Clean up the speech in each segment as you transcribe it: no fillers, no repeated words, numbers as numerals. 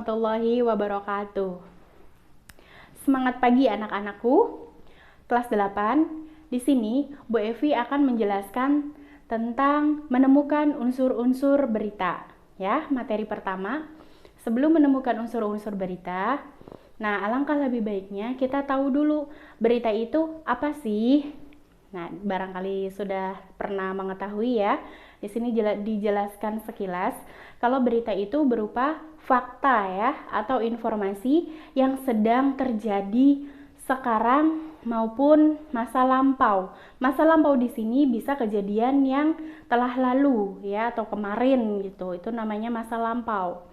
warahmatullahi wabarakatuh. Semangat pagi anak-anakku. Kelas 8. Di sini Bu Evi akan menjelaskan tentang menemukan unsur-unsur berita. Ya, materi pertama. Sebelum menemukan unsur-unsur berita, nah alangkah lebih baiknya kita tahu dulu berita itu apa sih. Nah, barangkali sudah pernah mengetahui ya. Di sini dijelaskan sekilas kalau berita itu berupa fakta ya atau informasi yang sedang terjadi sekarang maupun masa lampau. Masa lampau di sini bisa kejadian yang telah lalu ya atau kemarin gitu. Itu namanya masa lampau.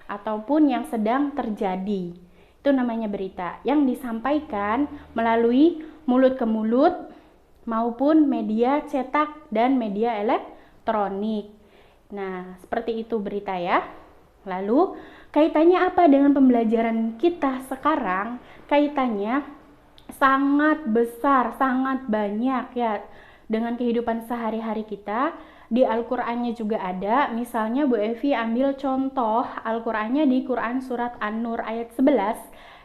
Ataupun yang sedang terjadi. Itu namanya berita yang disampaikan melalui mulut ke mulut maupun media cetak dan media elektronik. Nah, seperti itu berita ya. Lalu, kaitannya apa dengan pembelajaran kita sekarang? Kaitannya sangat besar, sangat banyak ya dengan kehidupan sehari-hari kita. Di Al-Qur'annya juga ada. Misalnya Bu Evi ambil contoh Al-Qur'annya di Quran surat An-Nur ayat 11.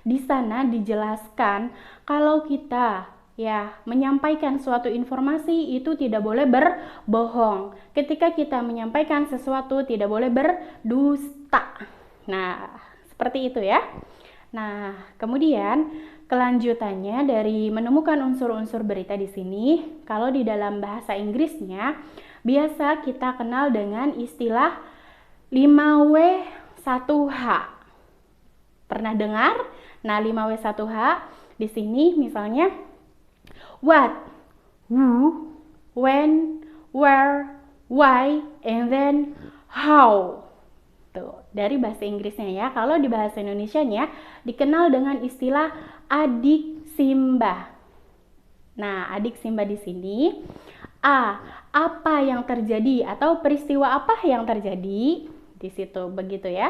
Di sana dijelaskan kalau kita ya menyampaikan suatu informasi itu tidak boleh berbohong. Ketika kita menyampaikan sesuatu tidak boleh berdusta. Nah, seperti itu ya. Nah, kemudian kelanjutannya dari menemukan unsur-unsur berita di sini, kalau di dalam bahasa Inggrisnya biasa kita kenal dengan istilah 5W1H. Pernah dengar? Nah, 5W1H di sini misalnya what, who, when, where, why, and then how. Tuh, dari bahasa Inggrisnya ya. Kalau di bahasa Indonesianya dikenal dengan istilah adik Simba. Nah, adik Simba di sini apa yang terjadi atau peristiwa apa yang terjadi di situ begitu ya.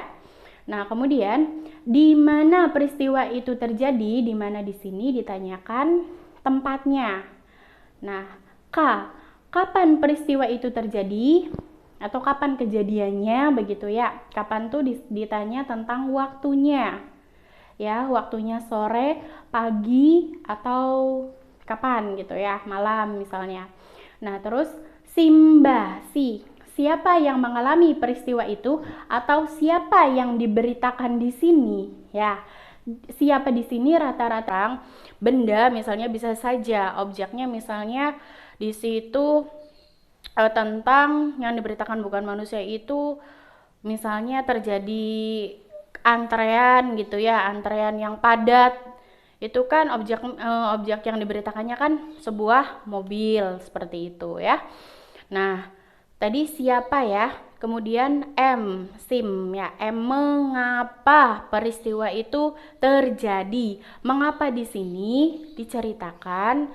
Nah, kemudian di mana peristiwa itu terjadi, di mana di sini ditanyakan tempatnya. Nah, kapan peristiwa itu terjadi atau kapan kejadiannya begitu ya. Kapan tuh ditanya tentang waktunya. Ya, waktunya sore, pagi atau kapan gitu ya, malam misalnya. Nah, terus Simba, siapa yang mengalami peristiwa itu atau siapa yang diberitakan di sini ya. Siapa di sini rata-rata benda misalnya bisa saja objeknya misalnya di situ tentang yang diberitakan bukan manusia itu misalnya terjadi antrean gitu ya, antrean yang padat. Itu kan objek yang diberitakannya kan sebuah mobil seperti itu ya. Nah, tadi siapa ya? Kemudian Sim ya. Mengapa peristiwa itu terjadi? Mengapa di sini diceritakan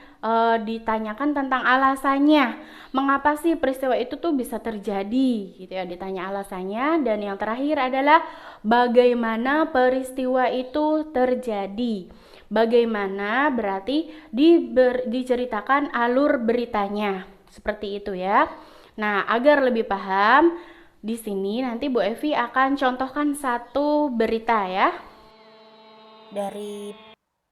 ditanyakan tentang alasannya. Mengapa sih peristiwa itu tuh bisa terjadi? Gitu ya, ditanya alasannya dan yang terakhir adalah bagaimana peristiwa itu terjadi. Bagaimana berarti diceritakan alur beritanya. Seperti itu ya. Nah, agar lebih paham, di sini nanti Bu Evi akan contohkan satu berita ya. Dari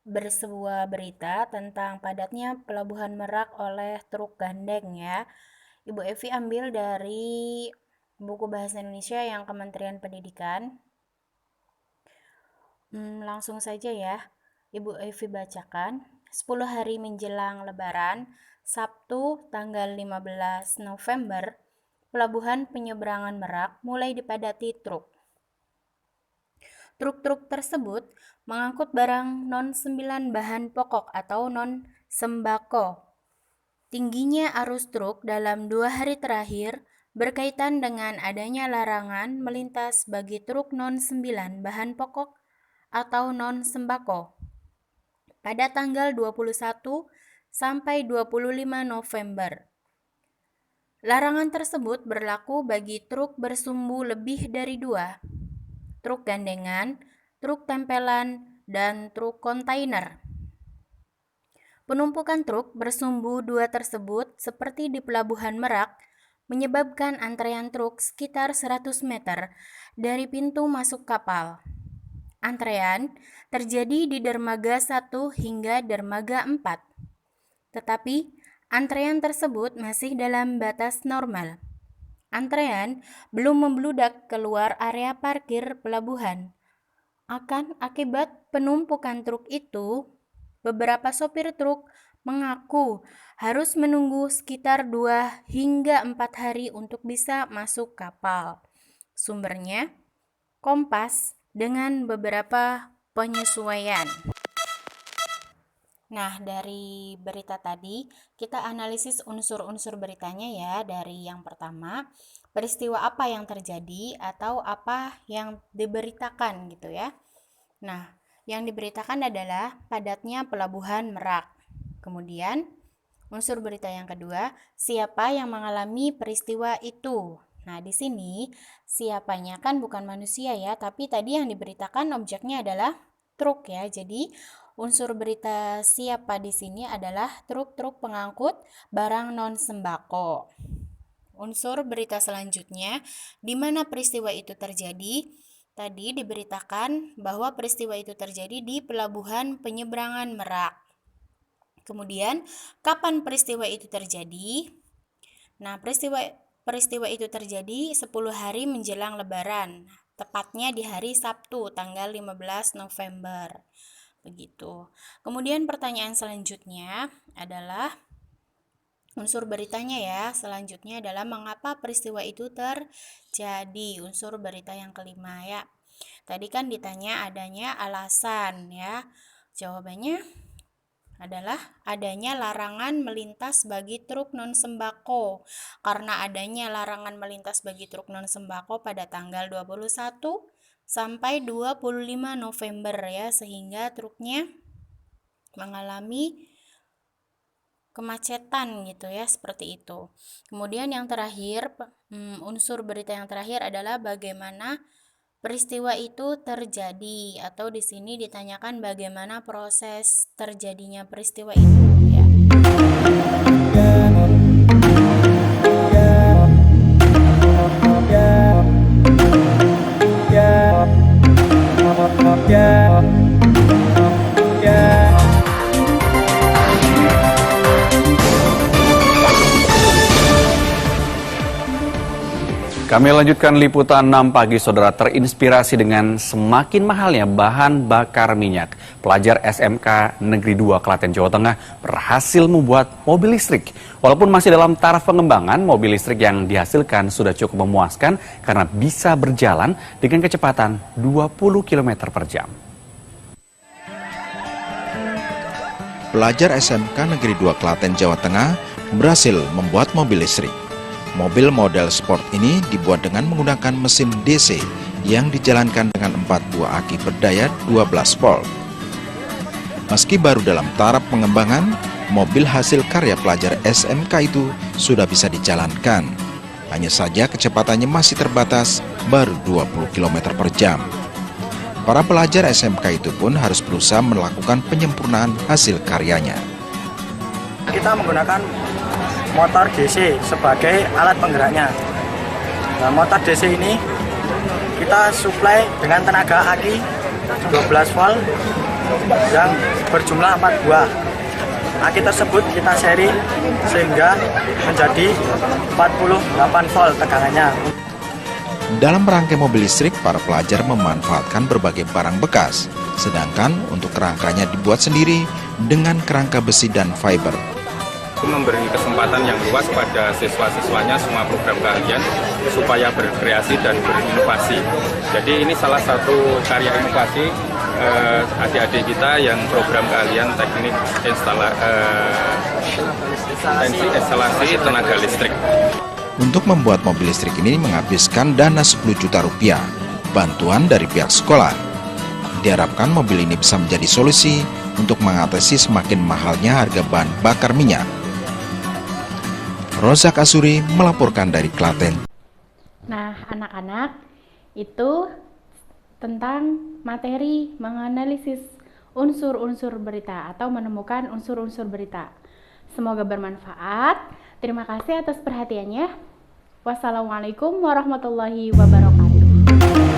bersebuah berita tentang padatnya Pelabuhan Merak oleh truk gandeng ya. Ibu Evi ambil dari buku Bahasa Indonesia yang Kementerian Pendidikan. Langsung saja ya. Ibu Evi bacakan. 10 hari menjelang Lebaran, Sabtu tanggal 15 November, Pelabuhan Penyeberangan Merak mulai dipadati truk. Truk-truk tersebut mengangkut barang non-9 bahan pokok atau non-sembako. Tingginya arus truk dalam 2 hari terakhir berkaitan dengan adanya larangan melintas bagi truk non-9 bahan pokok atau non-sembako pada tanggal 21 sampai 25 November. Larangan tersebut berlaku bagi truk bersumbu lebih dari 2, truk gandengan, truk tempelan, dan truk kontainer. Penumpukan truk bersumbu 2 tersebut seperti di Pelabuhan Merak menyebabkan antrean truk sekitar 100 meter dari pintu masuk kapal. antrean terjadi di dermaga 1 hingga dermaga 4. Tetapi, antrean tersebut masih dalam batas normal. Antrean belum membludak keluar area parkir pelabuhan. Akibat penumpukan truk itu, beberapa sopir truk mengaku harus menunggu sekitar 2 hingga 4 hari untuk bisa masuk kapal. Sumbernya, Kompas dengan beberapa penyesuaian. Nah, dari berita tadi, kita analisis unsur-unsur beritanya ya. Dari yang pertama, peristiwa apa yang terjadi atau apa yang diberitakan gitu ya. Nah, yang diberitakan adalah padatnya pelabuhan Merak. Kemudian, unsur berita yang kedua, siapa yang mengalami peristiwa itu. Nah, di sini siapanya kan bukan manusia ya, tapi tadi yang diberitakan objeknya adalah truk ya. Jadi, unsur berita siapa di sini adalah truk-truk pengangkut barang non sembako. Unsur berita selanjutnya, di mana peristiwa itu terjadi. Tadi diberitakan bahwa peristiwa itu terjadi di pelabuhan penyeberangan Merak. Kemudian, kapan peristiwa itu terjadi? Nah, peristiwa itu terjadi 10 hari menjelang Lebaran, tepatnya di hari Sabtu, tanggal 15 November. Begitu. Kemudian pertanyaan selanjutnya adalah unsur beritanya ya. Selanjutnya adalah mengapa peristiwa itu terjadi. Unsur berita yang kelima ya. Tadi kan ditanya adanya alasan ya. Jawabannya adalah adanya larangan melintas bagi truk non sembako. Karena adanya larangan melintas bagi truk non sembako pada tanggal 21 sampai 25 November ya, sehingga truknya mengalami kemacetan gitu ya, seperti itu. Kemudian yang terakhir, unsur berita yang terakhir adalah bagaimana peristiwa itu terjadi, atau di sini ditanyakan bagaimana proses terjadinya peristiwa itu ya. Kami lanjutkan liputan 6 pagi, saudara. Terinspirasi dengan semakin mahalnya bahan bakar minyak, pelajar SMK Negeri 2 Klaten, Jawa Tengah berhasil membuat mobil listrik. Walaupun masih dalam taraf pengembangan, mobil listrik yang dihasilkan sudah cukup memuaskan karena bisa berjalan dengan kecepatan 20 km per jam. Pelajar SMK Negeri 2 Klaten, Jawa Tengah berhasil membuat mobil listrik. Mobil model sport ini dibuat dengan menggunakan mesin DC yang dijalankan dengan 4 buah aki berdaya 12 volt. Meski baru dalam taraf pengembangan, mobil hasil karya pelajar SMK itu sudah bisa dijalankan. Hanya saja kecepatannya masih terbatas, baru 20 km per jam. Para pelajar SMK itu pun harus berusaha melakukan penyempurnaan hasil karyanya. Kita menggunakan motor DC sebagai alat penggeraknya. Nah, motor DC ini kita suplai dengan tenaga aki 12 volt yang berjumlah 4 buah. Aki tersebut kita seri sehingga menjadi 48 volt tegangannya. Dalam merangkai mobil listrik, para pelajar memanfaatkan berbagai barang bekas, sedangkan untuk kerangkanya dibuat sendiri dengan kerangka besi dan fiber. Memberi kesempatan yang luas pada siswa-siswanya semua program keahlian supaya berkreasi dan berinovasi. Jadi ini salah satu karya inovasi adik-adik kita yang program keahlian teknik instalasi tenaga listrik. Untuk membuat mobil listrik ini menghabiskan dana 10 juta rupiah, bantuan dari pihak sekolah. Diharapkan mobil ini bisa menjadi solusi untuk mengatasi semakin mahalnya harga bahan bakar minyak. Rozak Asuri melaporkan dari Klaten. Nah, anak-anak, itu tentang materi menganalisis unsur-unsur berita atau menemukan unsur-unsur berita. Semoga bermanfaat. Terima kasih atas perhatiannya. Wassalamualaikum warahmatullahi wabarakatuh.